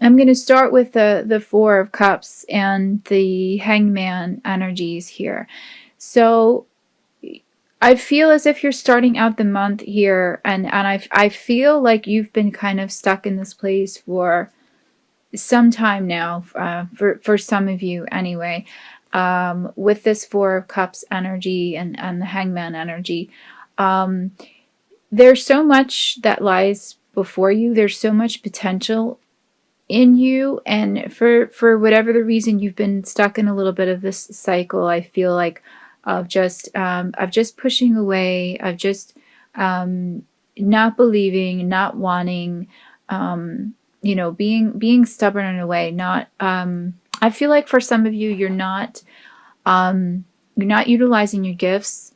I'm going to start with the Four of Cups and the Hangman energies here. So I feel as if you're starting out the month here, and I feel like you've been kind of stuck in this place for some time now, for some of you anyway, with this Four of Cups energy and the Hangman energy. Um, there's so much that lies before you. There's so much potential in you, and for whatever the reason, you've been stuck in a little bit of this cycle, I feel like, of just pushing away, of just not believing, not wanting, being stubborn in a way. Not I feel like for some of you, you're not utilizing your gifts.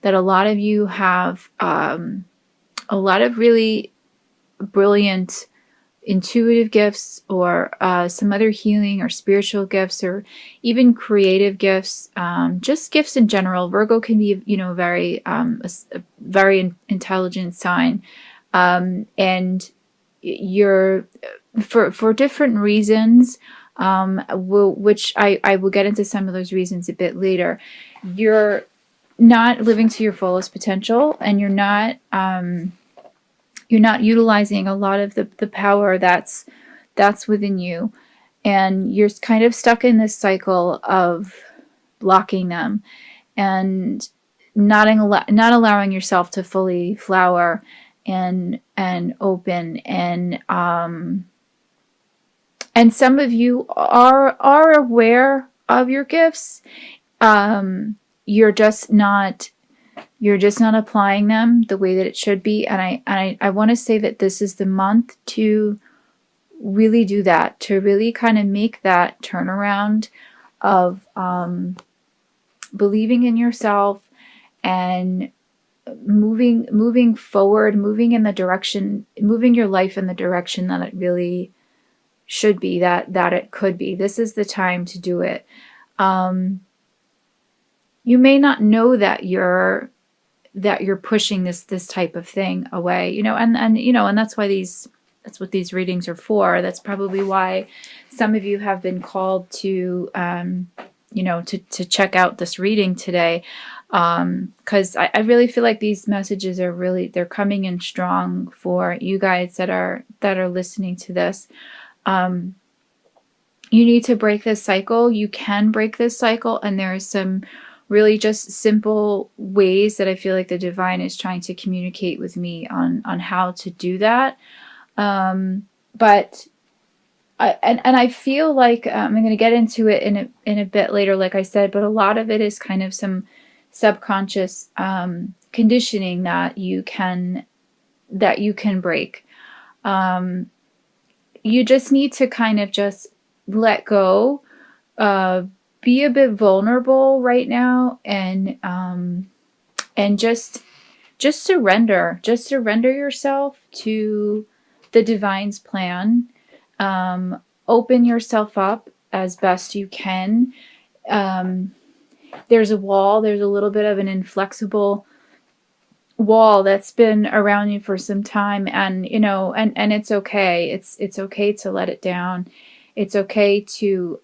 That a lot of you have a lot of really brilliant intuitive gifts, or some other healing or spiritual gifts, or even creative gifts, just gifts in general. Virgo can be, a very intelligent sign, and you're for different reasons, which I will get into some of those reasons a bit later. You're not living to your fullest potential, and you're not utilizing a lot of the power that's within you, and you're kind of stuck in this cycle of blocking them, and not allowing yourself to fully flower and open, and some of you are aware of your gifts. You're just not applying them the way that it should be. And I want to say that this is the month to really do that, to really kind of make that turnaround of believing in yourself, and moving forward, moving your life in the direction that it really should be, that it could be. This is the time to do it. You may not know that you're pushing this type of thing away, and that's what these readings are for. That's probably why some of you have been called to to check out this reading today, because I really feel like these messages they're coming in strong for you guys that are listening to this. You need to break this cycle. You can break this cycle, and there are some really just simple ways that I feel like the divine is trying to communicate with me on how to do that. But I feel like I'm going to get into it in a bit later, like I said, but a lot of it is kind of some subconscious conditioning that you can break. You just need to kind of just let go, be a bit vulnerable right now, and just surrender. Just surrender yourself to the divine's plan. Open yourself up as best you can. There's a little bit of an inflexible wall that's been around you for some time, and and it's okay. It's okay to let it down. It's okay to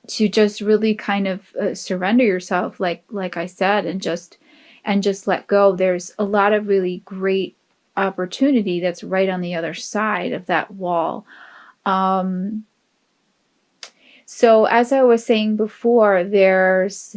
just really kind of surrender yourself, like I said, and just let go. There's a lot of really great opportunity that's right on the other side of that wall. So as I was saying before, there's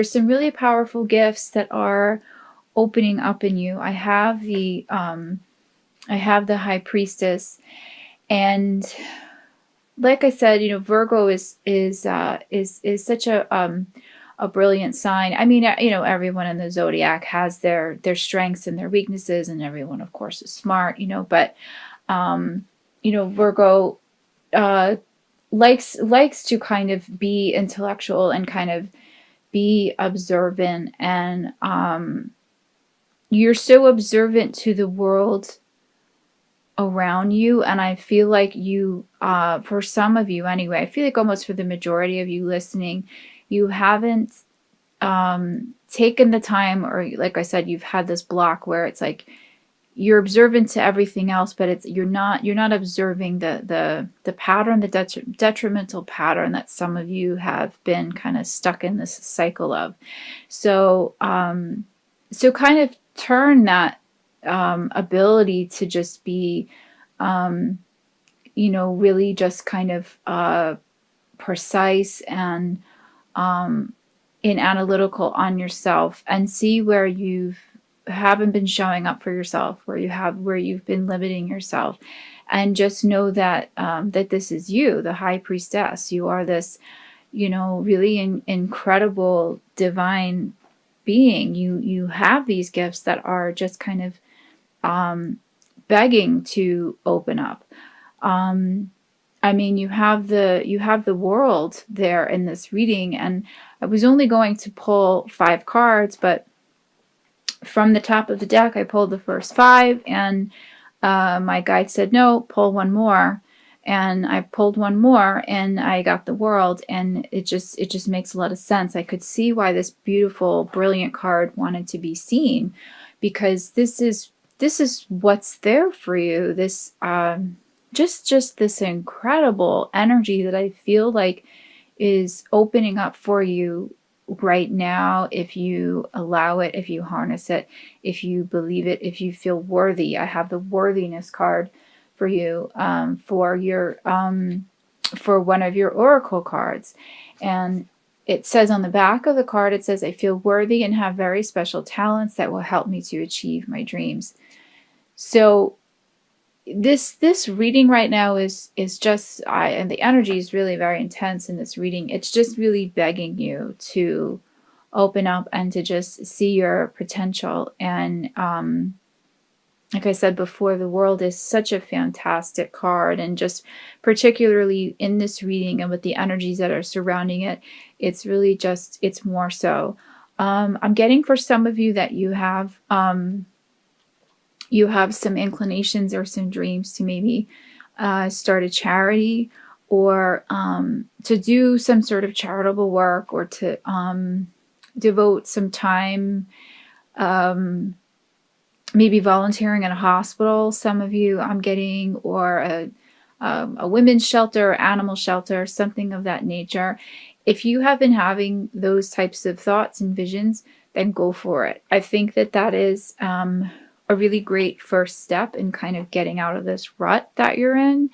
some really powerful gifts that are opening up in you. I have the High Priestess, and like I said, Virgo is such a brilliant sign. I mean, everyone in the zodiac has their strengths and their weaknesses, and everyone, of course, is smart. But Virgo likes to kind of be intellectual and kind of be observant, and you're so observant to the world around you. And I feel like you, for some of you anyway, I feel like almost for the majority of you listening, you haven't taken the time, or like I said, you've had this block where it's like you're observant to everything else, but you're not observing the pattern, the detrimental pattern that some of you have been kind of stuck in this cycle of. So so kind of turn that ability to just be really just kind of precise and analytical on yourself, and see where you haven't been showing up for yourself, where you've been limiting yourself, and just know that that this is you, the high priestess. You are this, really incredible divine being. You have these gifts that are just kind of begging to open up. I mean, you have the world there in this reading, and I was only going to pull 5 cards, but from the top of the deck, I pulled the first 5, and my guide said, no, pull one more. And I pulled one more, and I got the world, and it just makes a lot of sense. I could see why this beautiful, brilliant card wanted to be seen, because this is what's there for you. This just this incredible energy that I feel like is opening up for you right now, if you allow it, if you harness it, if you believe it, if you feel worthy. I have the worthiness card for you, for one of your oracle cards, and it says on the back of the card, it says, I feel worthy and have very special talents that will help me to achieve my dreams. So this reading right now is just, and the energy is really very intense in this reading. It's just really begging you to open up and to just see your potential. And like I said before, the world is such a fantastic card, and just particularly in this reading and with the energies that are surrounding it, it's really just, it's more so. I'm getting for some of you that you have some inclinations or some dreams to maybe start a charity, or to do some sort of charitable work, or to devote some time, maybe volunteering in a hospital, some of you I'm getting, or a women's shelter, animal shelter, something of that nature. If you have been having those types of thoughts and visions, then go for it. I think that is a really great first step in kind of getting out of this rut that you're in,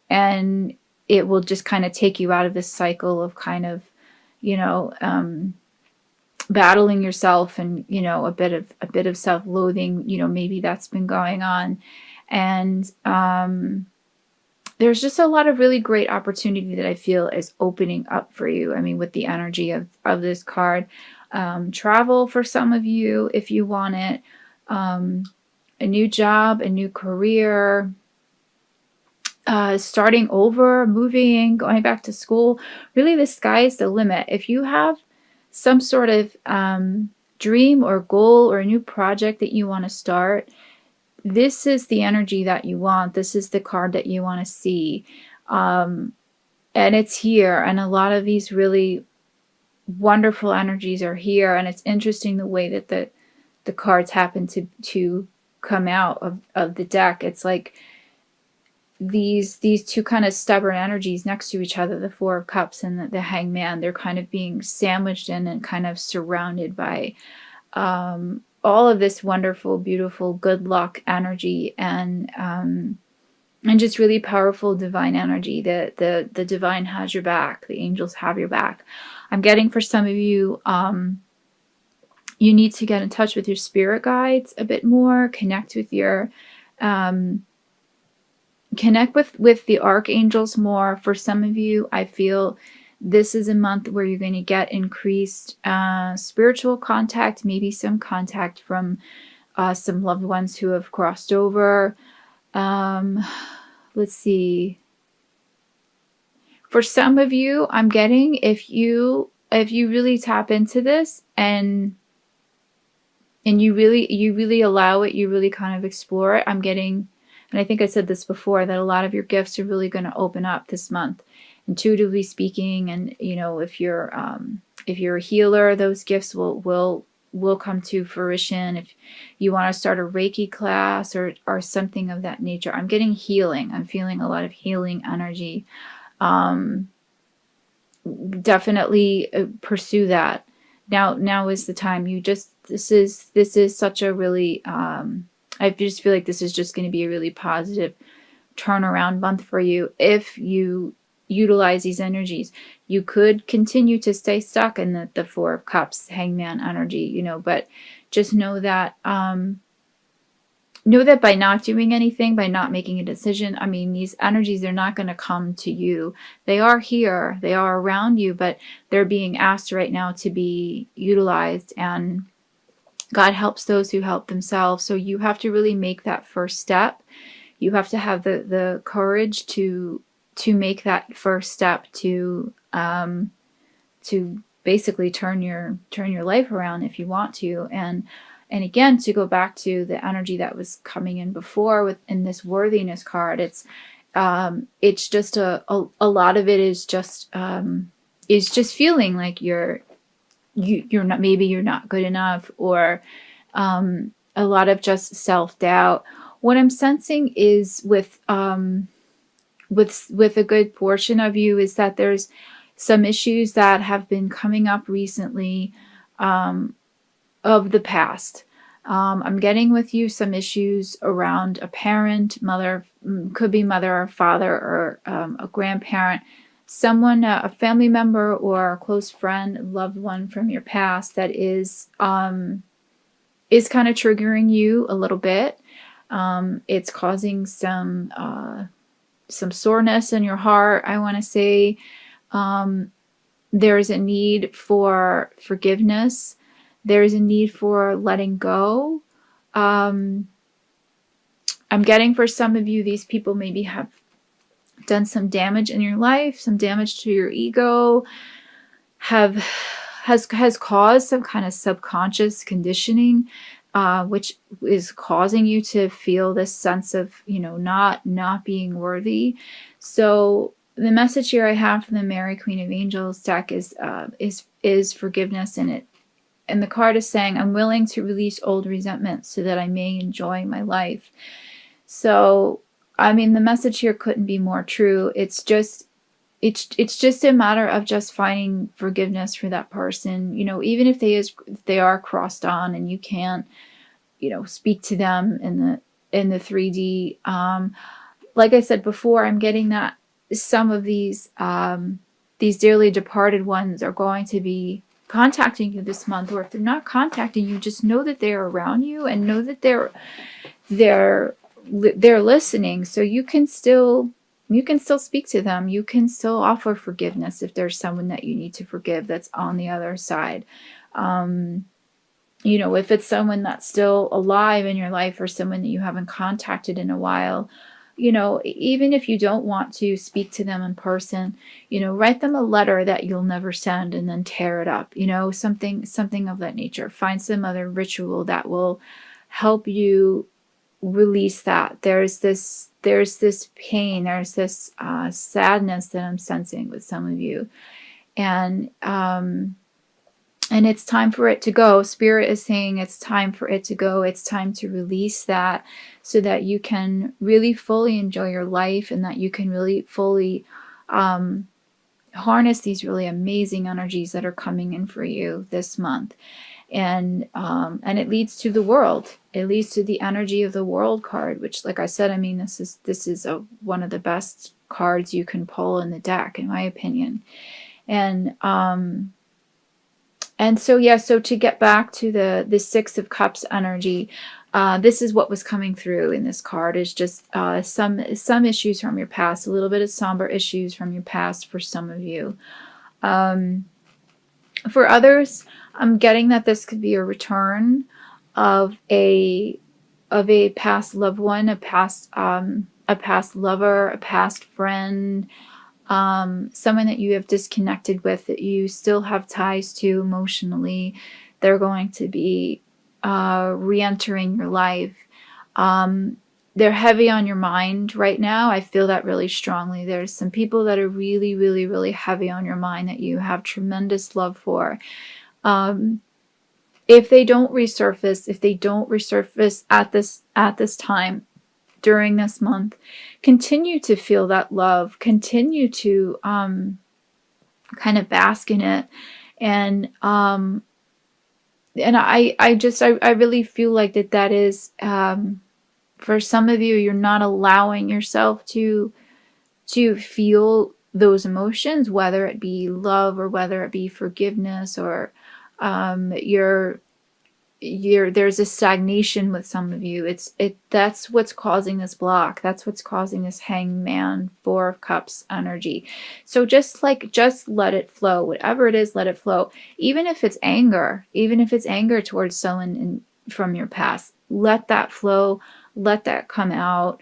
and it will just kind of take you out of this cycle of kind of, battling yourself, and a bit of self-loathing, maybe that's been going on. And there's just a lot of really great opportunity that I feel is opening up for you. I mean, with the energy of this card, travel for some of you if you want it, a new job, a new career, starting over, moving, going back to school. Really, the sky's the limit. If you have some sort of dream or goal or a new project that you want to start, this is the energy that you want. This is the card that you want to see. And it's here. And a lot of these really wonderful energies are here. And it's interesting the way that the cards happen to come out of the deck. It's like these two kind of stubborn energies next to each other, the Four of Cups and the Hangman. They're kind of being sandwiched in and kind of surrounded by all of this wonderful, beautiful, good luck energy, and just really powerful divine energy. The divine has your back. The angels have your back. I'm getting for some of you, you need to get in touch with your spirit guides a bit more. Connect with your connect with the archangels more. For some of you, I feel this is a month where you're going to get increased spiritual contact, maybe some contact from some loved ones who have crossed over. Let's see. For some of you, I'm getting, if you really tap into this and you really allow it, you really kind of explore it, I'm getting, and I think I said this before, that a lot of your gifts are really going to open up this month, intuitively speaking. And if you're a healer, those gifts will will come to fruition. If you want to start a Reiki class or something of that nature. I'm getting healing. I'm feeling a lot of healing energy. Definitely pursue that. Now is the time. This is such a really, I just feel like this is just going to be a really positive turnaround month for you if you utilize these energies. You could continue to stay stuck in the Four of Cups, Hangman energy, but just know that by not doing anything, by not making a decision, I mean, these energies, they're not going to come to you. They are here, they are around you, but they're being asked right now to be utilized, and God helps those who help themselves. So you have to really make that first step. You have to have the courage to make that first step to basically turn your life around if you want to. And again, to go back to the energy that was coming in before in this worthiness card, it's just a lot of it is just feeling like you're not, maybe you're not good enough, or a lot of just self-doubt. What I'm sensing is with a good portion of you is that there's some issues that have been coming up recently of the past. I'm getting with you some issues around a parent, mother, could be mother or father, or a grandparent, someone, a family member or a close friend, loved one from your past that is kind of triggering you a little bit. It's causing some soreness in your heart, I want to say. There's a need for forgiveness. There's a need for letting go. I'm getting for some of you, these people maybe have done some damage in your life, some damage to your ego, has caused some kind of subconscious conditioning, which is causing you to feel this sense of, not being worthy. So the message here I have from the Mary Queen of Angels deck is forgiveness in it. And the card is saying, I'm willing to release old resentments so that I may enjoy my life. So, I mean, the message here couldn't be more true. It's just a matter of just finding forgiveness for that person. Even if they are crossed on and you can't, speak to them in the 3D. Like I said before, I'm getting that some of these dearly departed ones are going to be contacting you this month, or if they're not contacting you, just know that they're around you and know that they're listening. So you can still speak to them. You can still offer forgiveness if there's someone that you need to forgive that's on the other side. If it's someone that's still alive in your life, or someone that you haven't contacted in a while, even if you don't want to speak to them in person, write them a letter that you'll never send and then tear it up, something of that nature. Find some other ritual that will help you release that. There's this pain, there's this sadness that I'm sensing with some of you. And it's time for it to go. Spirit is saying it's time for it to go. It's time to release that so that you can really fully enjoy your life, and that you can really fully harness these really amazing energies that are coming in for you this month. And it leads to the world. It leads to the energy of the world card, which, like I said, I mean, this is one of the best cards you can pull in the deck, in my opinion. And so, yeah, so to get back to the Six of Cups energy, this is what was coming through in this card, is just some issues from your past, a little bit of somber issues from your past for some of you. For others, I'm getting that this could be a return of a past loved one, a past lover, a past friend, someone that you have disconnected with, that you still have ties to emotionally. They're going to be re-entering your life. They're heavy on your mind right now. I feel that really strongly. There's some people that are really, really, really heavy on your mind that you have tremendous love for. if they don't resurface, at this time during this month, continue to feel that love, continue to kind of bask in it. And I really feel like that is, for some of you, you're not allowing yourself to feel those emotions, whether it be love or whether it be forgiveness, or you're there's a stagnation with some of you. That's what's causing this block. That's what's causing this hangman, 4 of Cups energy. So just let it flow. Whatever it is, let it flow. Even if it's anger, towards someone from your past, let that flow. Let that come out.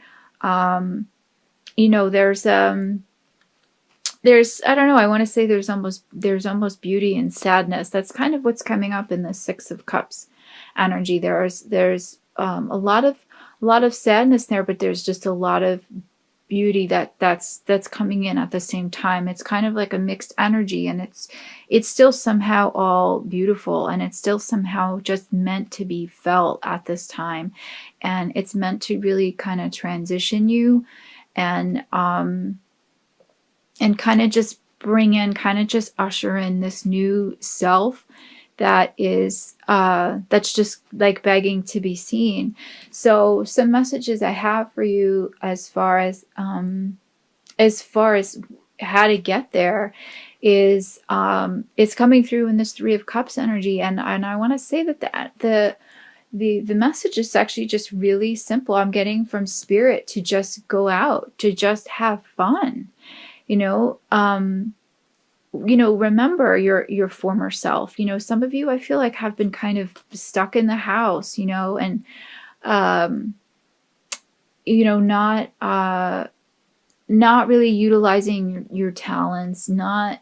There's I don't know, I want to say there's almost beauty and sadness. That's kind of what's coming up in the 6 of Cups energy. There's a lot of sadness there, but there's just a lot of beauty that's coming in at the same time. It's kind of like a mixed energy, and it's still somehow all beautiful, and it's still somehow just meant to be felt at this time, and it's meant to really kind of transition you, and kind of just usher in this new self that is that's just like begging to be seen. So some messages I have for you as far as how to get there is it's coming through in this 3 of Cups energy, and I want to say that the message is actually just really simple. I'm getting from Spirit to just go out, to just have fun. Remember your former self. Some of you, I feel like, have been kind of stuck in the house, and not really utilizing your talents, not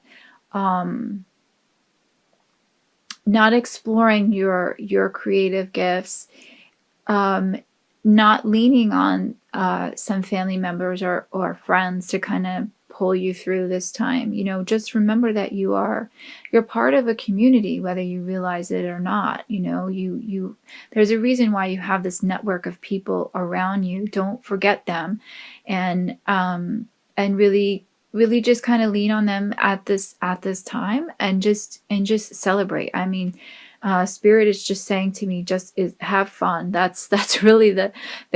exploring your creative gifts, not leaning on some family members or friends to kind of pull you through this time. Just remember that you're part of a community, whether you realize it or not. There's a reason why you have this network of people around you. Don't forget them, and really just kind of lean on them at this time, and just celebrate. I mean, Spirit is just saying to me, have fun. That's really the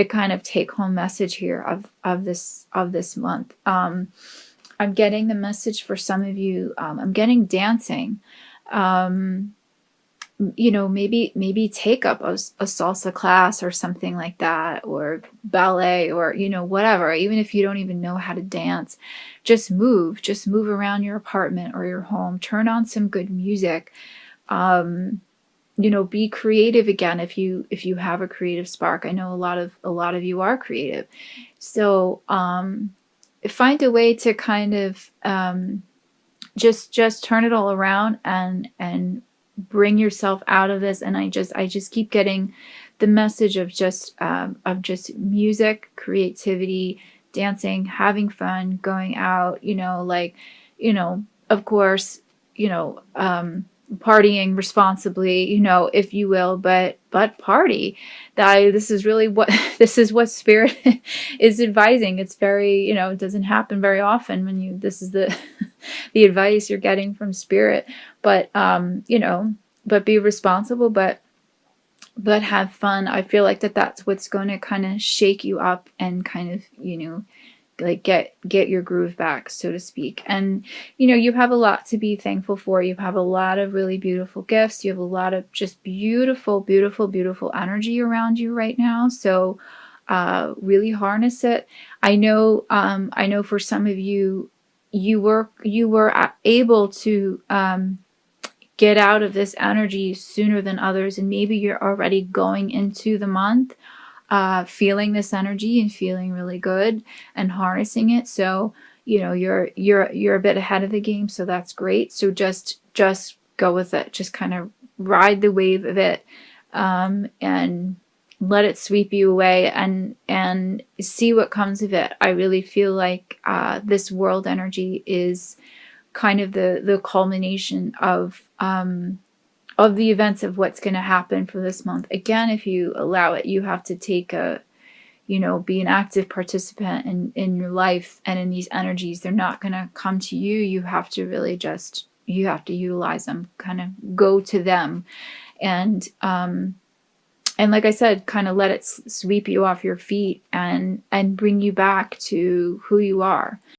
kind of take home message here of this month. I'm getting the message for some of you. I'm getting dancing. Maybe take up a salsa class or something like that, or ballet, or whatever. Even if you don't even know how to dance, just move around your apartment or your home. Turn on some good music. Be creative again if you have a creative spark. I know a lot of you are creative, so find a way to kind of just turn it all around and bring yourself out of this. And I just keep getting the message of just music, creativity, dancing, having fun, going out, of course, partying responsibly, if you will, but party. This is really what Spirit is advising. It's very, it doesn't happen very often when this is the the advice you're getting from Spirit, but but be responsible, but have fun. I feel like that's what's going to kind of shake you up and kind of, like get your groove back, so to speak. And you have a lot to be thankful for. You have a lot of really beautiful gifts. You have a lot of just beautiful energy around you right now. So really harness it. I know for some of you, you were able to get out of this energy sooner than others, and maybe you're already going into the month feeling this energy and feeling really good and harnessing it. So you're a bit ahead of the game, so that's great. So just go with it. Just kind of ride the wave of it, and let it sweep you away, and see what comes of it. I really feel like this world energy is kind of the culmination of of the events of what's going to happen for this month. Again, if you allow it, you have to take a, be an active participant in your life and in these energies. They're not going to come to you. You have to really just, you have to utilize them, kind of go to them. And like I said, kind of let it sweep you off your feet and bring you back to who you are.